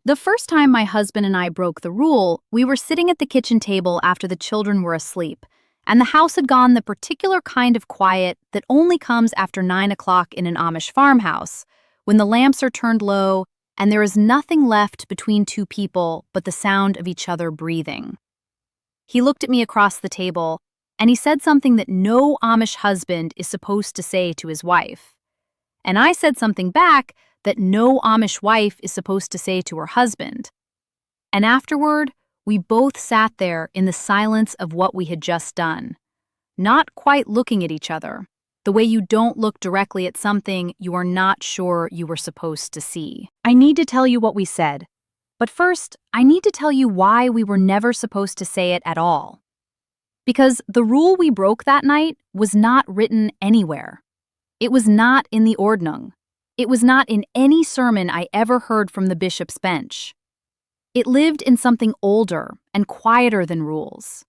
The first time my husband and I broke the rule, we were sitting at the kitchen table after the children were asleep, and the house had gone the particular kind of quiet that only comes after 9 o'clock in an Amish farmhouse, when the lamps are turned low and there is nothing left between two people but the sound of each other breathing. He looked at me across the table, and he said something that no Amish husband is supposed to say to his wife. And I said something back that no Amish wife is supposed to say to her husband. And afterward, we both sat there in the silence of what we had just done, not quite looking at each other, the way you don't look directly at something you are not sure you were supposed to see. I need to tell you what we said, but first, I need to tell you why we were never supposed to say it at all. Because the rule we broke that night was not written anywhere. It was not in the Ordnung. It was not in any sermon I ever heard from the bishop's bench. It lived in something older and quieter than rules.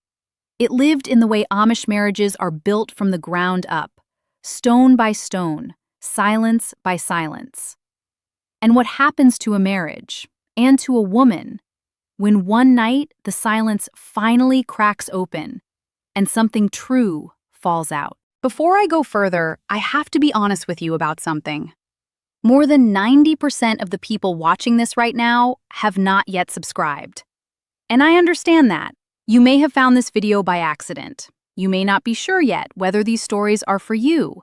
It lived in the way Amish marriages are built from the ground up, stone by stone, silence by silence. And what happens to a marriage, and to a woman, when one night the silence finally cracks open and something true falls out. Before I go further, I have to be honest with you about something. More than 90% of the people watching this right now have not yet subscribed. And I understand that. You may have found this video by accident. You may not be sure yet whether these stories are for you.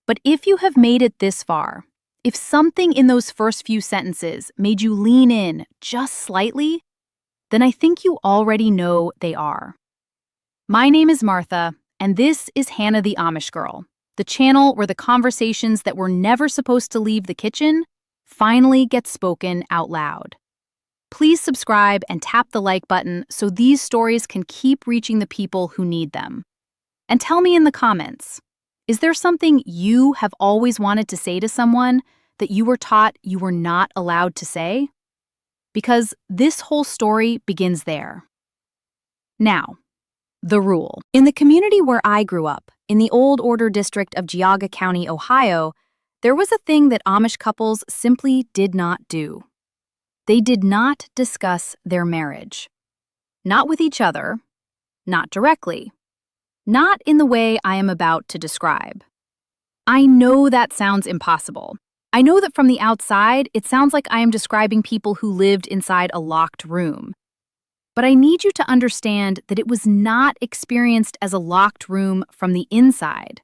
But if you have made it this far, if something in those first few sentences made you lean in just slightly, then I think you already know they are. My name is Martha, and this is Hannah the Amish Girl, the channel where the conversations that were never supposed to leave the kitchen finally get spoken out loud. Please subscribe and tap the like button so these stories can keep reaching the people who need them. And tell me in the comments, is there something you have always wanted to say to someone that you were taught you were not allowed to say? Because this whole story begins there. Now, the rule. In the community where I grew up, in the Old Order district of Geauga County, Ohio, there was a thing that Amish couples simply did not do. They did not discuss their marriage. Not with each other, not directly, not in the way I am about to describe. I know that sounds impossible. I know that from the outside, it sounds like I am describing people who lived inside a locked room. But I need you to understand that it was not experienced as a locked room from the inside.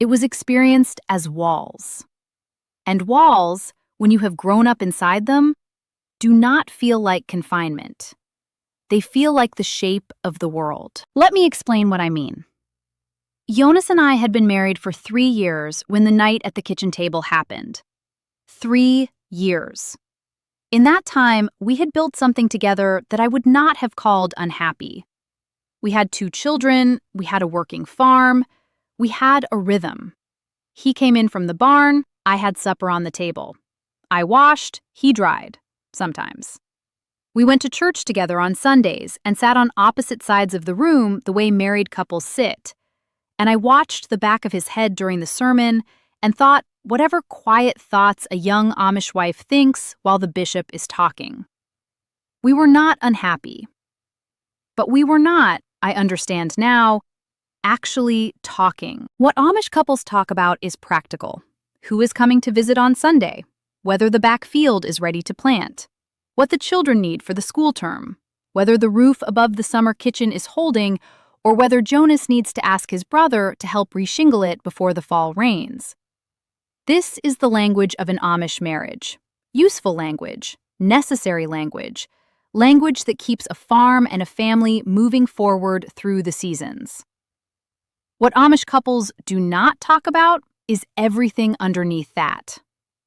It was experienced as walls. And walls, when you have grown up inside them, do not feel like confinement. They feel like the shape of the world. Let me explain what I mean. Jonas and I had been married for 3 years when the night at the kitchen table happened. 3 years. In that time, we had built something together that I would not have called unhappy. We had 2 children, we had a working farm, we had a rhythm. He came in from the barn, I had supper on the table. I washed, he dried, sometimes. We went to church together on Sundays and sat on opposite sides of the room the way married couples sit. And I watched the back of his head during the sermon and thought whatever quiet thoughts a young Amish wife thinks while the bishop is talking. We were not unhappy. But we were not, I understand now, actually talking. What Amish couples talk about is practical. Who is coming to visit on Sunday? Whether the back field is ready to plant. What the children need for the school term. Whether the roof above the summer kitchen is holding, or whether Jonas needs to ask his brother to help reshingle it before the fall rains. This is the language of an Amish marriage. Useful language, necessary language, language that keeps a farm and a family moving forward through the seasons. What Amish couples do not talk about is everything underneath that.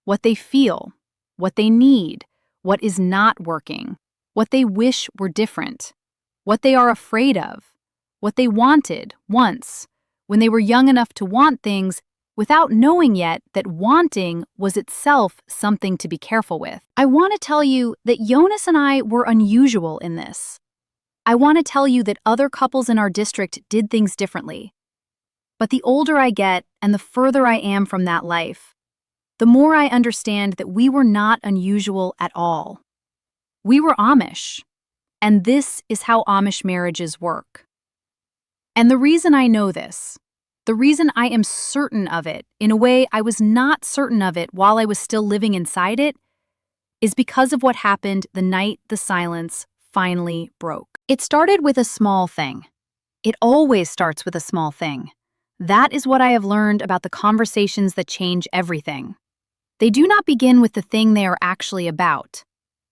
What they feel, what they need, what is not working, what they wish were different, what they are afraid of, what they wanted once, when they were young enough to want things without knowing yet that wanting was itself something to be careful with. I want to tell you that Jonas and I were unusual in this. I want to tell you that other couples in our district did things differently. But the older I get and the further I am from that life, the more I understand that we were not unusual at all. We were Amish, and this is how Amish marriages work. And the reason I know this, the reason I am certain of it in a way I was not certain of it while I was still living inside it, is because of what happened the night the silence finally broke. It started with a small thing. It always starts with a small thing. That is what I have learned about the conversations that change everything. They do not begin with the thing they are actually about.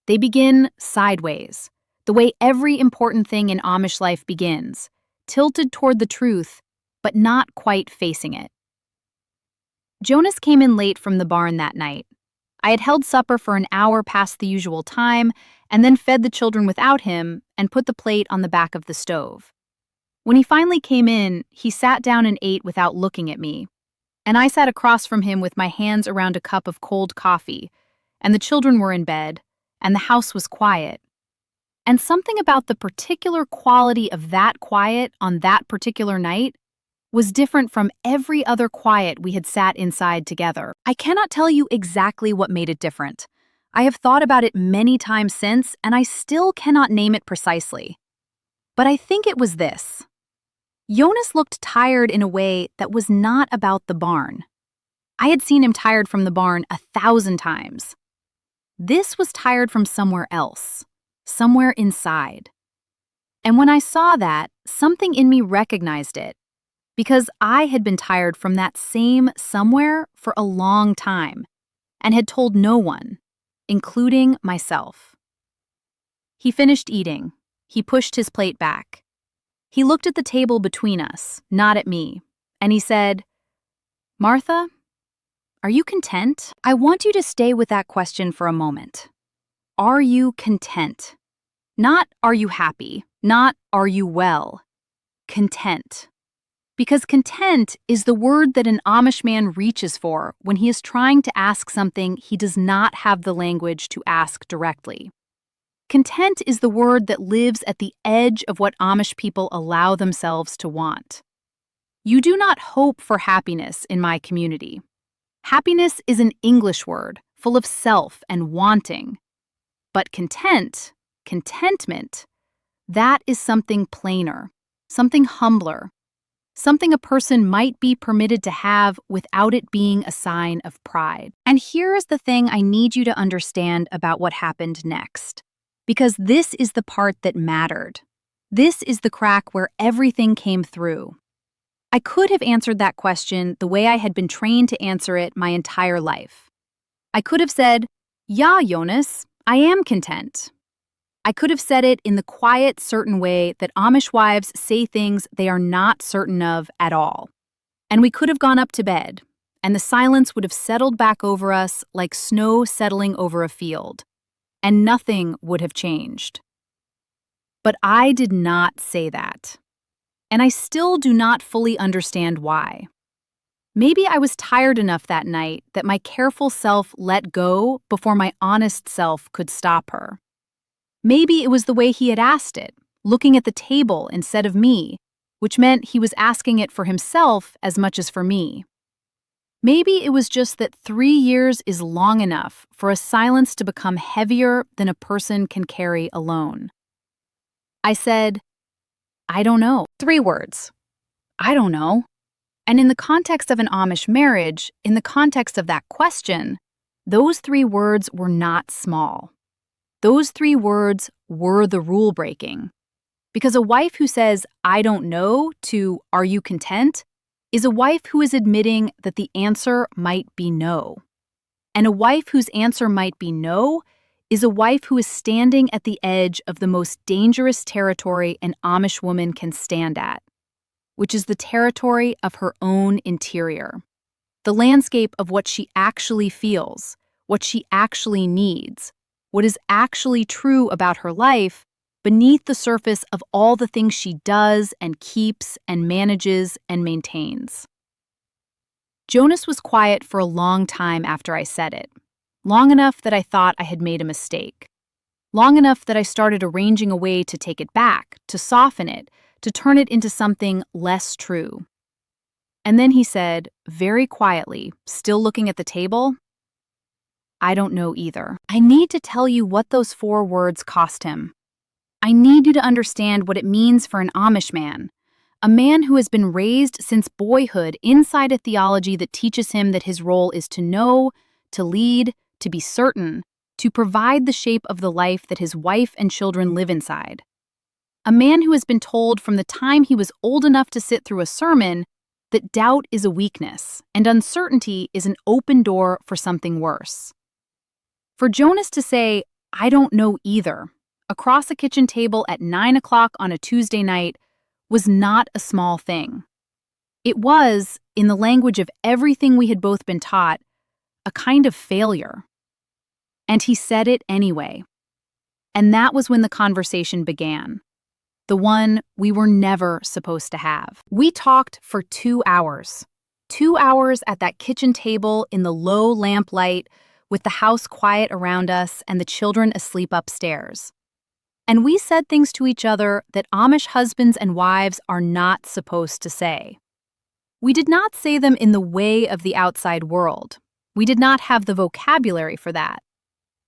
They begin sideways, the way every important thing in Amish life begins, tilted toward the truth, but not quite facing it. Jonas came in late from the barn that night. I had held supper for an hour past the usual time and then fed the children without him and put the plate on the back of the stove. When he finally came in, he sat down and ate without looking at me, and I sat across from him with my hands around a cup of cold coffee, and the children were in bed, and the house was quiet. And something about the particular quality of that quiet on that particular night was different from every other quiet we had sat inside together. I cannot tell you exactly what made it different. I have thought about it many times since, and I still cannot name it precisely. But I think it was this. Jonas looked tired in a way that was not about the barn. I had seen him tired from the barn 1,000 times. This was tired from somewhere else, somewhere inside. And when I saw that, something in me recognized it, because I had been tired from that same somewhere for a long time and had told no one, including myself. He finished eating. He pushed his plate back. He looked at the table between us, not at me, and he said, "Martha, are you content? I want you to stay with that question for a moment. Are you content? Not are you happy, not are you well. Content. Because content is the word that an Amish man reaches for when he is trying to ask something he does not have the language to ask directly. Content is the word that lives at the edge of what Amish people allow themselves to want. You do not hope for happiness in my community. Happiness is an English word full of self and wanting. But content, contentment, that is something plainer, something humbler, something a person might be permitted to have without it being a sign of pride. And here is the thing I need you to understand about what happened next. Because this is the part that mattered. This is the crack where everything came through. I could have answered that question the way I had been trained to answer it my entire life. I could have said, "Yeah, Jonas, I am content." I could have said it in the quiet, certain way that Amish wives say things they are not certain of at all. And we could have gone up to bed, and the silence would have settled back over us like snow settling over a field, and nothing would have changed. But I did not say that. And I still do not fully understand why. Maybe I was tired enough that night that my careful self let go before my honest self could stop her. Maybe it was the way he had asked it, looking at the table instead of me, which meant he was asking it for himself as much as for me. Maybe it was just that 3 years is long enough for a silence to become heavier than a person can carry alone. I said, "I don't know." 3 words. I don't know. And in the context of an Amish marriage, in the context of that question, those 3 words were not small. Those 3 words were the rule breaking. Because a wife who says, "I don't know," to "Are you content?" is a wife who is admitting that the answer might be no. And a wife whose answer might be no is a wife who is standing at the edge of the most dangerous territory an Amish woman can stand at, which is the territory of her own interior, the landscape of what she actually feels, what she actually needs, what is actually true about her life beneath the surface of all the things she does and keeps and manages and maintains. Jonas was quiet for a long time after I said it, long enough that I thought I had made a mistake, long enough that I started arranging a way to take it back, to soften it, to turn it into something less true. And then he said, very quietly, still looking at the table, I don't know either. I need to tell you what those 4 words cost him. I need you to understand what it means for an Amish man, a man who has been raised since boyhood inside a theology that teaches him that his role is to know, to lead, to be certain, to provide the shape of the life that his wife and children live inside. A man who has been told from the time he was old enough to sit through a sermon that doubt is a weakness and uncertainty is an open door for something worse. For Jonas to say, "I don't know either," across a kitchen table at 9 o'clock on a Tuesday night was not a small thing. It was, in the language of everything we had both been taught, a kind of failure. And he said it anyway. And that was when the conversation began. The one we were never supposed to have. We talked for 2 hours. 2 hours at that kitchen table in the low lamplight, with the house quiet around us and the children asleep upstairs. And we said things to each other that Amish husbands and wives are not supposed to say. We did not say them in the way of the outside world. We did not have the vocabulary for that.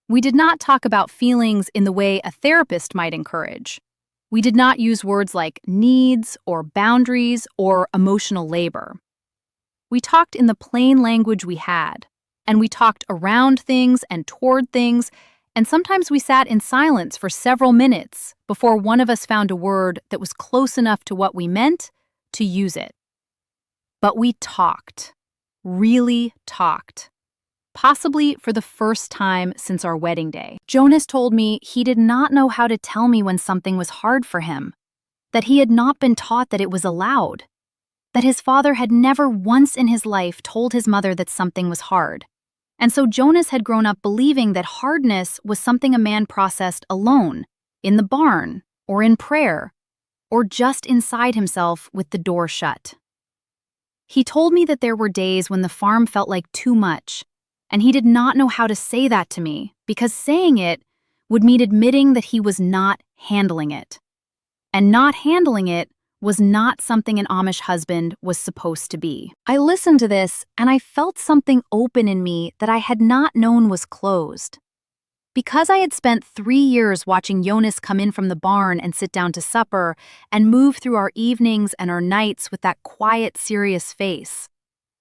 We did not talk about feelings in the way a therapist might encourage. We did not use words like needs or boundaries or emotional labor. We talked in the plain language we had, and we talked around things and toward things, and sometimes we sat in silence for several minutes before one of us found a word that was close enough to what we meant to use it. But we talked, really talked, possibly for the first time since our wedding day. Jonas told me he did not know how to tell me when something was hard for him, that he had not been taught that it was allowed, that his father had never once in his life told his mother that something was hard. And so Jonas had grown up believing that hardness was something a man processed alone, in the barn, or in prayer, or just inside himself with the door shut. He told me that there were days when the farm felt like too much, and he did not know how to say that to me, because saying it would mean admitting that he was not handling it. And not handling it was not something an Amish husband was supposed to be. I listened to this, and I felt something open in me that I had not known was closed. Because I had spent 3 years watching Jonas come in from the barn and sit down to supper and move through our evenings and our nights with that quiet, serious face.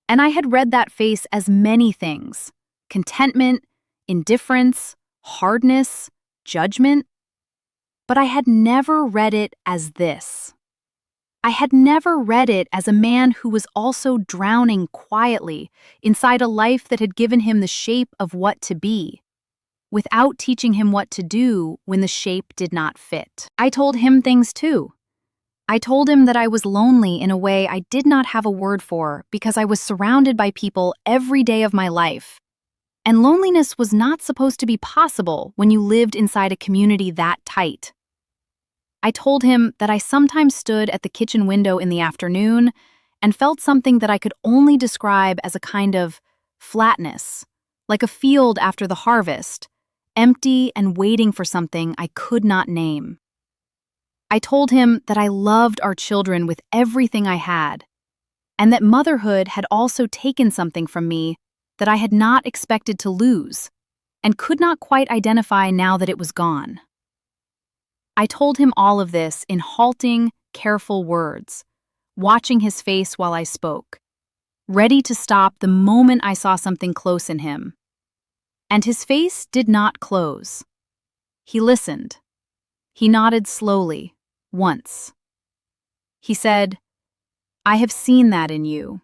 And I had read that face as many things: contentment, indifference, hardness, judgment. But I had never read it as this. I had never read it as a man who was also drowning quietly inside a life that had given him the shape of what to be, without teaching him what to do when the shape did not fit. I told him things too. I told him that I was lonely in a way I did not have a word for because I was surrounded by people every day of my life. And loneliness was not supposed to be possible when you lived inside a community that tight. I told him that I sometimes stood at the kitchen window in the afternoon and felt something that I could only describe as a kind of flatness, like a field after the harvest, empty and waiting for something I could not name. I told him that I loved our children with everything I had, and that motherhood had also taken something from me that I had not expected to lose, and could not quite identify now that it was gone. I told him all of this in halting, careful words, watching his face while I spoke, ready to stop the moment I saw something close in him. And his face did not close. He listened. He nodded slowly, once. He said, "I have seen that in you."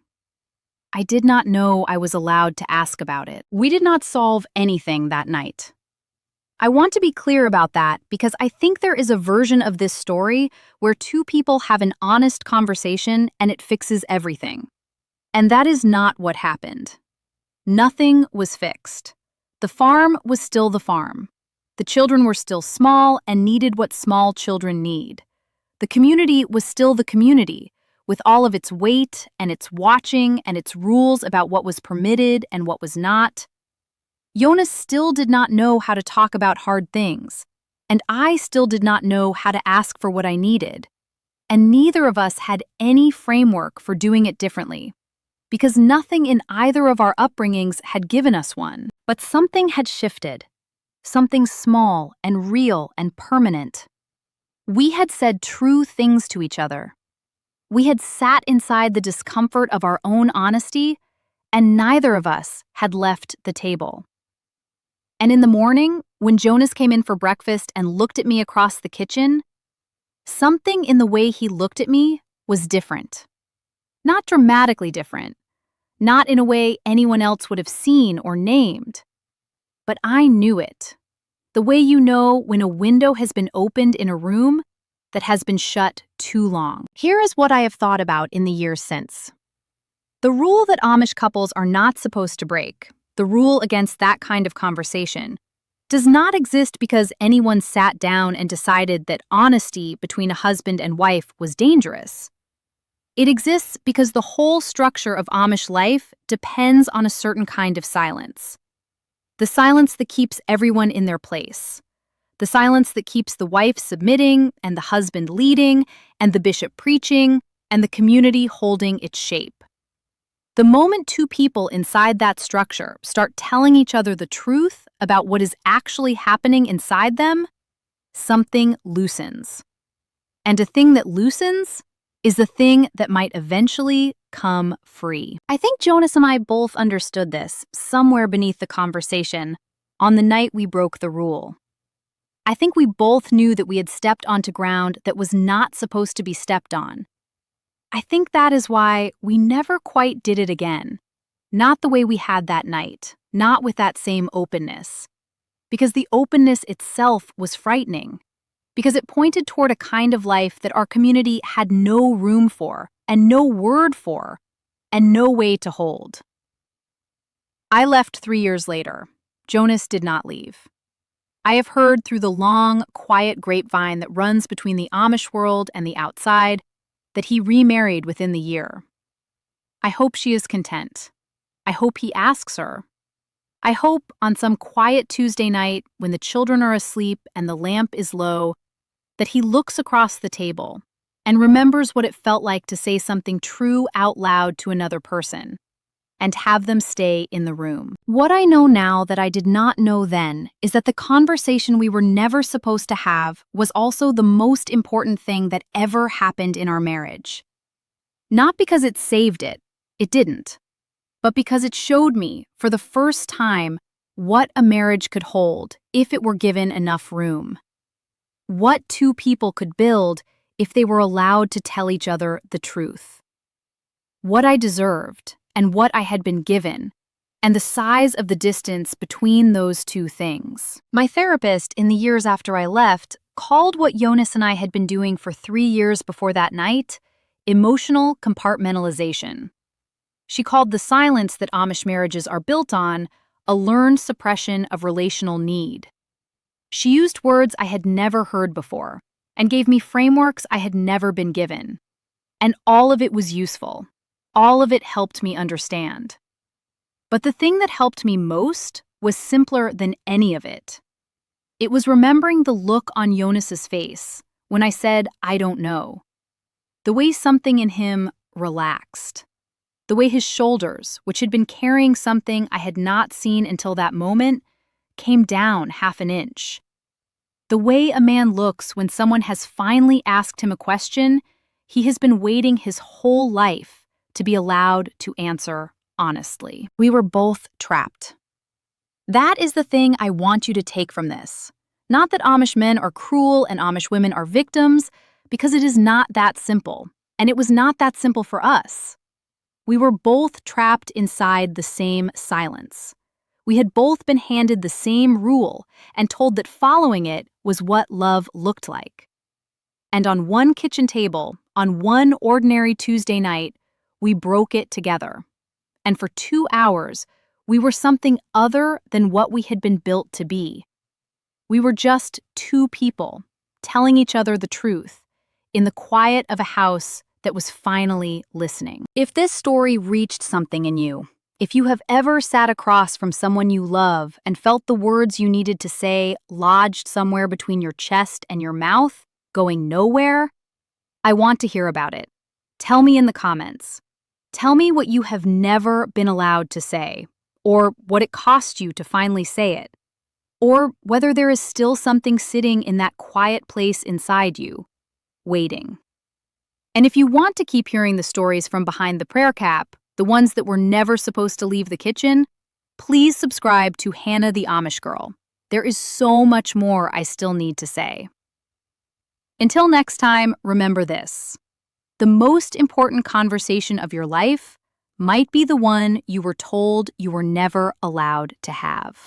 I did not know I was allowed to ask about it. We did not solve anything that night. I want to be clear about that because I think there is a version of this story where two people have an honest conversation and it fixes everything. And that is not what happened. Nothing was fixed. The farm was still the farm. The children were still small and needed what small children need. The community was still the community, with all of its weight and its watching and its rules about what was permitted and what was not. Jonas still did not know how to talk about hard things, and I still did not know how to ask for what I needed. And neither of us had any framework for doing it differently. because nothing in either of our upbringings had given us one. But something had shifted, something small and real and permanent. We had said true things to each other. We had sat inside the discomfort of our own honesty, and neither of us had left the table. And in the morning, when Jonas came in for breakfast and looked at me across the kitchen, something in the way he looked at me was different. Not dramatically different, not in a way anyone else would have seen or named. But I knew it. The way you know when a window has been opened in a room that has been shut too long. Here is what I have thought about in the years since. The rule that Amish couples are not supposed to break, the rule against that kind of conversation, does not exist because anyone sat down and decided that honesty between a husband and wife was dangerous. It exists because the whole structure of Amish life depends on a certain kind of silence. The silence that keeps everyone in their place. The silence that keeps the wife submitting and the husband leading and the bishop preaching and the community holding its shape. The moment two people inside that structure start telling each other the truth about what is actually happening inside them, something loosens. And a thing that loosens is the thing that might eventually come free. I think Jonas and I both understood this somewhere beneath the conversation on the night we broke the rule. I think we both knew that we had stepped onto ground that was not supposed to be stepped on. I think that is why we never quite did it again. Not the way we had that night, not with that same openness. Because the openness itself was frightening. Because it pointed toward a kind of life that our community had no room for, and no word for, and no way to hold. I left 3 years later. Jonas did not leave. I have heard through the long, quiet grapevine that runs between the Amish world and the outside that he remarried within the year. I hope she is content. I hope he asks her. I hope on some quiet Tuesday night when the children are asleep and the lamp is low, that he looks across the table and remembers what it felt like to say something true out loud to another person and have them stay in the room. What I know now that I did not know then is that the conversation we were never supposed to have was also the most important thing that ever happened in our marriage. Not because it saved it didn't, but because it showed me, for the first time, what a marriage could hold if it were given enough room. What two people could build if they were allowed to tell each other the truth. What I deserved and what I had been given, and the size of the distance between those two things. My therapist, in the years after I left, called what Jonas and I had been doing for 3 years before that night emotional compartmentalization. She called the silence that Amish marriages are built on a learned suppression of relational need. She used words I had never heard before and gave me frameworks I had never been given. And all of it was useful. All of it helped me understand. But the thing that helped me most was simpler than any of it. It was remembering the look on Jonas's face when I said, I don't know. The way something in him relaxed. The way his shoulders, which had been carrying something I had not seen until that moment, came down half an inch. The way a man looks when someone has finally asked him a question he has been waiting his whole life to be allowed to answer honestly. We were both trapped. That is the thing I want you to take from this. Not that Amish men are cruel and Amish women are victims, because it is not that simple. And it was not that simple for us. We were both trapped inside the same silence. We had both been handed the same rule and told that following it was what love looked like. And on one kitchen table, on one ordinary Tuesday night, we broke it together. And for 2 hours, we were something other than what we had been built to be. We were just two people telling each other the truth in the quiet of a house that was finally listening. If this story reached something in you, if you have ever sat across from someone you love and felt the words you needed to say lodged somewhere between your chest and your mouth, going nowhere, I want to hear about it. Tell me in the comments. Tell me what you have never been allowed to say, or what it cost you to finally say it, or whether there is still something sitting in that quiet place inside you, waiting. And if you want to keep hearing the stories from behind the prayer cap, the ones that were never supposed to leave the kitchen, please subscribe to Hannah the Amish Girl. There is so much more I still need to say. Until next time, remember this. The most important conversation of your life might be the one you were told you were never allowed to have.